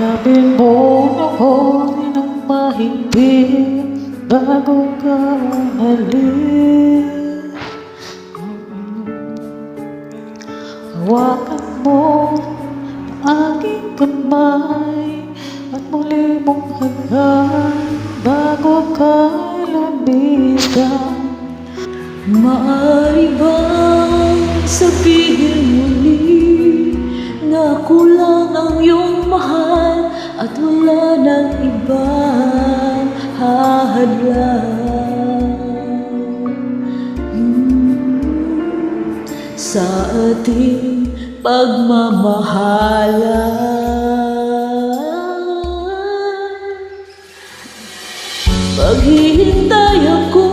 Yakapin mo ako ng mahigpit bago ka umalis. Hawakan mo ang aking kamay at muli mong hagkan bago ka lumisan. Maaari bang sabihin muli na kulang ang iyong mahal at wala nang ibang hahadlang sa ating pagmamahalan? Paghihintay ako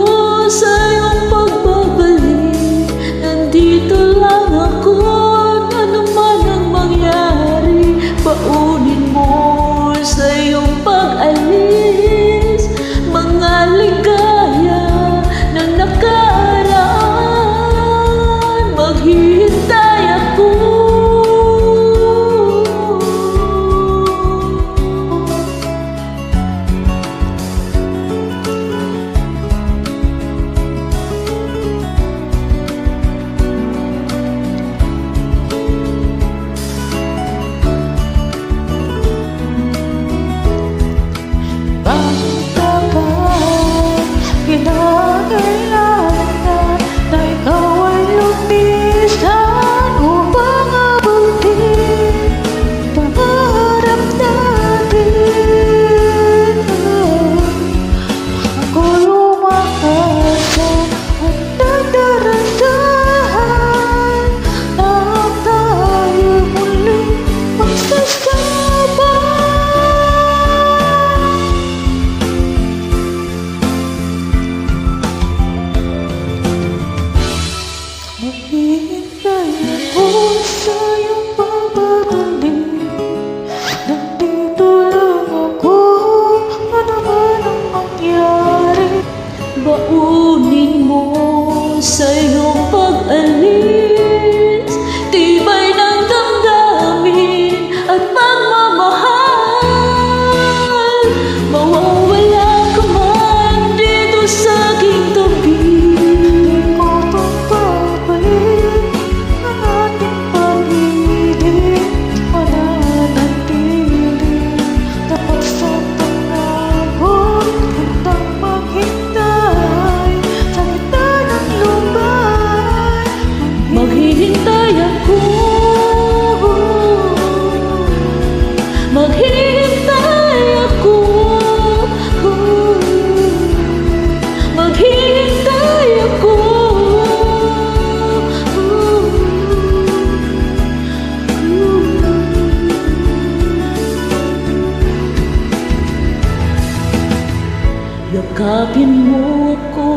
sa iyong pagbabalik, nandito lang ako, ano man ang mangyari. Baunin mo sa iyong pag-alis mga ligaya na nakaraan. Maghihintay ako. Kinakailangan na ikaw ay lumisan upang abutin pangarap natin. Ako'y umaasa at nagdarandahan na tayo muling magsasama. Maghihintay ako sa iyong pagbabalik, nandito lang ako, ano man ang mangyari. Baunin mo sa iyong pag-alis tibay ng damdamin at pagmamahal. Mawawala ka man dito sa aking tabi, Di ko pagbabalik ang ating pag-ibig, mananatili dapat sa pangako. Handang maghintay sa gitna ng lumbay. maghihintay ako. Maghihintay ako. Maghihintay ako. Yakapin mo ako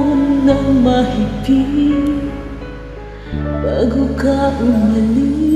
ng mahigpit bago ka umalis.